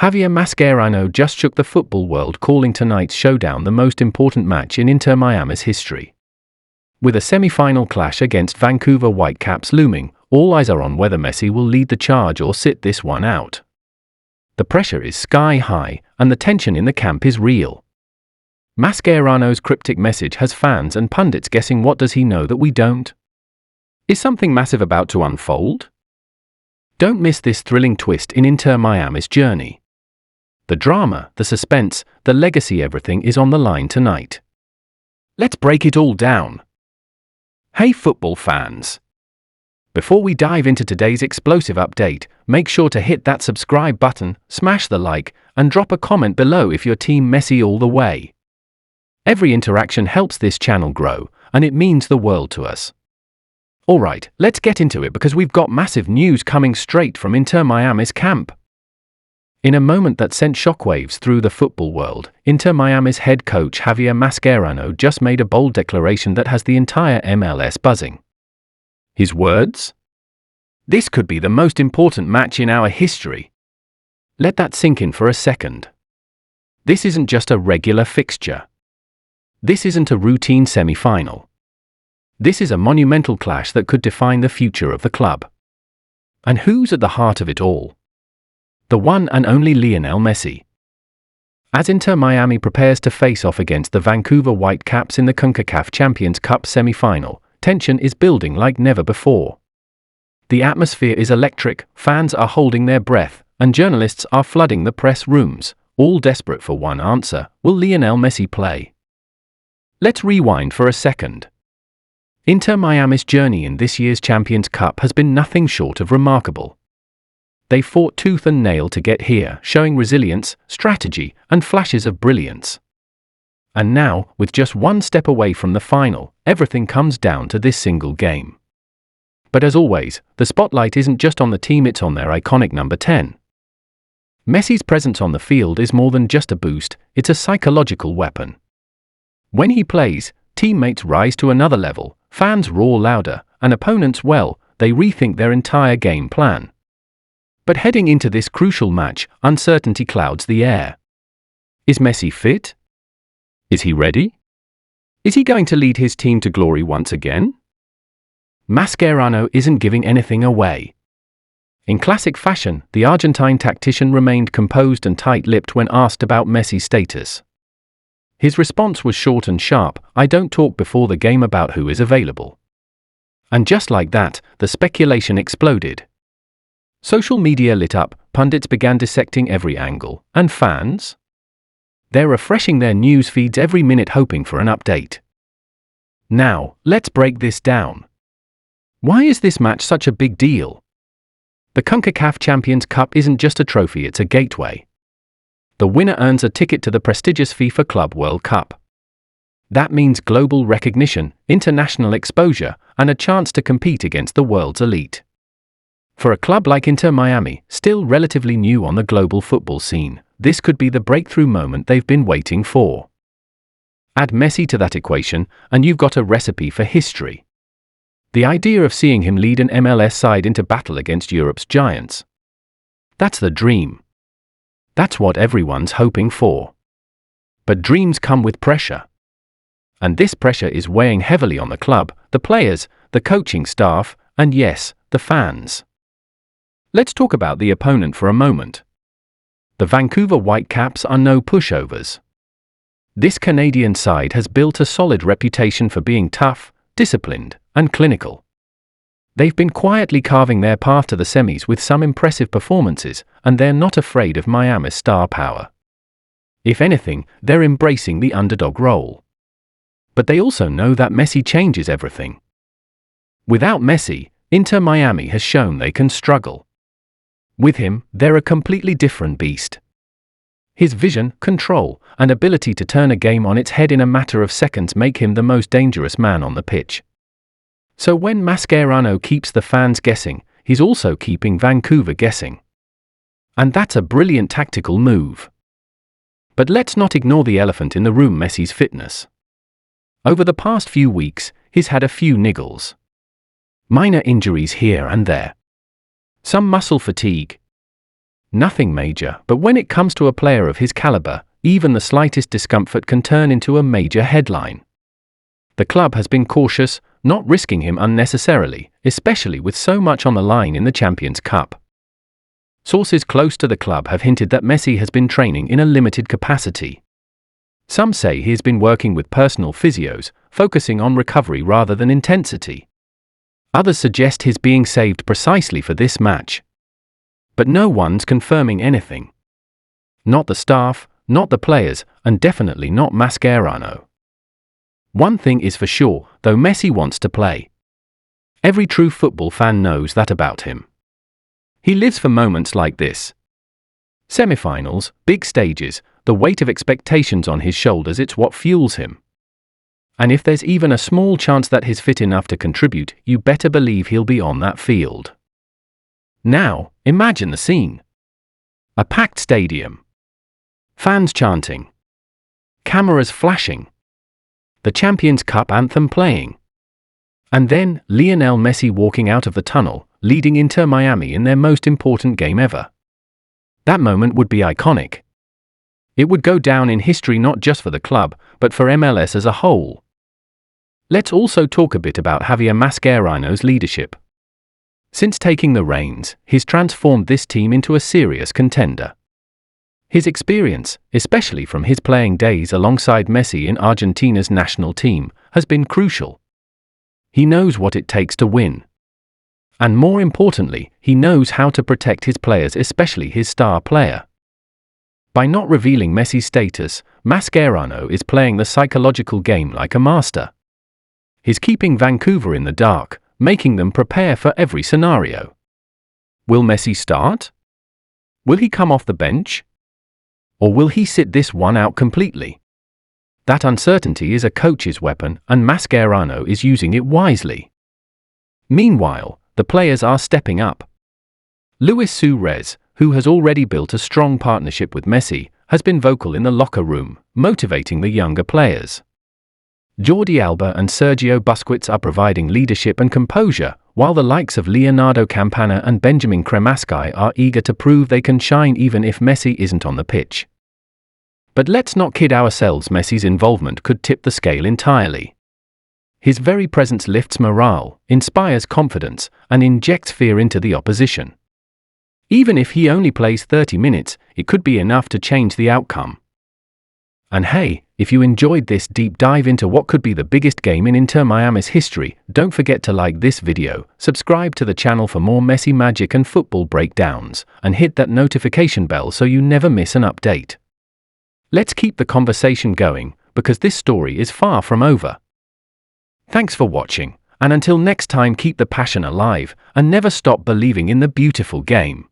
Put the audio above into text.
Javier Mascherano just shook the football world, calling tonight's showdown the most important match in Inter Miami's history. With a semi-final clash against Vancouver Whitecaps looming, all eyes are on whether Messi will lead the charge or sit this one out. The pressure is sky high, and the tension in the camp is real. Mascherano's cryptic message has fans and pundits guessing, what does he know that we don't? Is something massive about to unfold? Don't miss this thrilling twist in Inter Miami's journey. The drama, the suspense, the legacy, everything is on the line tonight. Let's break it all down. Hey football fans! Before we dive into today's explosive update, make sure to hit that subscribe button, smash the like, and drop a comment below if you're Team Messi all the way. Every interaction helps this channel grow, and it means the world to us. Alright, let's get into it because we've got massive news coming straight from Inter Miami's camp. In a moment that sent shockwaves through the football world, Inter Miami's head coach Javier Mascherano just made a bold declaration that has the entire MLS buzzing. His words? This could be the most important match in our history. Let that sink in for a second. This isn't just a regular fixture. This isn't a routine semi-final. This is a monumental clash that could define the future of the club. And who's at the heart of it all? The one and only Lionel Messi. As Inter Miami prepares to face off against the Vancouver Whitecaps in the CONCACAF Champions Cup semi-final, tension is building like never before. The atmosphere is electric, fans are holding their breath, and journalists are flooding the press rooms, all desperate for one answer: will Lionel Messi play? Let's rewind for a second. Inter Miami's journey in this year's Champions Cup has been nothing short of remarkable. They fought tooth and nail to get here, showing resilience, strategy, and flashes of brilliance. And now, with just one step away from the final, everything comes down to this single game. But as always, the spotlight isn't just on the team, it's on their iconic number 10. Messi's presence on the field is more than just a boost, it's a psychological weapon. When he plays, teammates rise to another level, fans roar louder, and opponents, well, they rethink their entire game plan. But heading into this crucial match, uncertainty clouds the air. Is Messi fit? Is he ready? Is he going to lead his team to glory once again? Mascherano isn't giving anything away. In classic fashion, the Argentine tactician remained composed and tight-lipped when asked about Messi's status. His response was short and sharp: I don't talk before the game about who is available. And just like that, the speculation exploded. Social media lit up, pundits began dissecting every angle, and fans? They're refreshing their news feeds every minute hoping for an update. Now, let's break this down. Why is this match such a big deal? The CONCACAF Champions Cup isn't just a trophy, it's a gateway. The winner earns a ticket to the prestigious FIFA Club World Cup. That means global recognition, international exposure, and a chance to compete against the world's elite. For a club like Inter Miami, still relatively new on the global football scene, this could be the breakthrough moment they've been waiting for. Add Messi to that equation, and you've got a recipe for history. The idea of seeing him lead an MLS side into battle against Europe's giants. That's the dream. That's what everyone's hoping for. But dreams come with pressure. And this pressure is weighing heavily on the club, the players, the coaching staff, and yes, the fans. Let's talk about the opponent for a moment. The Vancouver Whitecaps are no pushovers. This Canadian side has built a solid reputation for being tough, disciplined, and clinical. They've been quietly carving their path to the semis with some impressive performances, and they're not afraid of Miami's star power. If anything, they're embracing the underdog role. But they also know that Messi changes everything. Without Messi, Inter Miami has shown they can struggle. With him, they're a completely different beast. His vision, control, and ability to turn a game on its head in a matter of seconds make him the most dangerous man on the pitch. So when Mascherano keeps the fans guessing, he's also keeping Vancouver guessing. And that's a brilliant tactical move. But let's not ignore the elephant in the room: Messi's fitness. Over the past few weeks, he's had a few niggles. Minor injuries here and there. Some muscle fatigue. Nothing major, but when it comes to a player of his caliber, even the slightest discomfort can turn into a major headline. The club has been cautious, not risking him unnecessarily, especially with so much on the line in the Champions Cup. Sources close to the club have hinted that Messi has been training in a limited capacity. Some say he has been working with personal physios, focusing on recovery rather than intensity. Others suggest he's being saved precisely for this match. But no one's confirming anything. Not the staff, not the players, and definitely not Mascherano. One thing is for sure, though, Messi wants to play. Every true football fan knows that about him. He lives for moments like this. Semi-finals, big stages, the weight of expectations on his shoulders, it's what fuels him. And if there's even a small chance that he's fit enough to contribute, you better believe he'll be on that field. Now, imagine the scene. A packed stadium. Fans chanting. Cameras flashing. The Champions Cup anthem playing. And then, Lionel Messi walking out of the tunnel, leading Inter Miami in their most important game ever. That moment would be iconic. It would go down in history not just for the club, but for MLS as a whole. Let's also talk a bit about Javier Mascherano's leadership. Since taking the reins, he's transformed this team into a serious contender. His experience, especially from his playing days alongside Messi in Argentina's national team, has been crucial. He knows what it takes to win. And more importantly, he knows how to protect his players, especially his star player. By not revealing Messi's status, Mascherano is playing the psychological game like a master. He's keeping Vancouver in the dark, making them prepare for every scenario. Will Messi start? Will he come off the bench? Or will he sit this one out completely? That uncertainty is a coach's weapon, and Mascherano is using it wisely. Meanwhile, the players are stepping up. Suárez, who has already built a strong partnership with Messi, has been vocal in the locker room, motivating the younger players. Jordi Alba and Sergio Busquets are providing leadership and composure, while the likes of Leonardo Campana and Benjamin Cremaschi are eager to prove they can shine even if Messi isn't on the pitch. But let's not kid ourselves, Messi's involvement could tip the scale entirely. His very presence lifts morale, inspires confidence, and injects fear into the opposition. Even if he only plays 30 minutes, it could be enough to change the outcome. And hey, if you enjoyed this deep dive into what could be the biggest game in Inter Miami's history, don't forget to like this video, subscribe to the channel for more Messi magic and football breakdowns, and hit that notification bell so you never miss an update. Let's keep the conversation going, because this story is far from over. Thanks for watching, and until next time, keep the passion alive, and never stop believing in the beautiful game.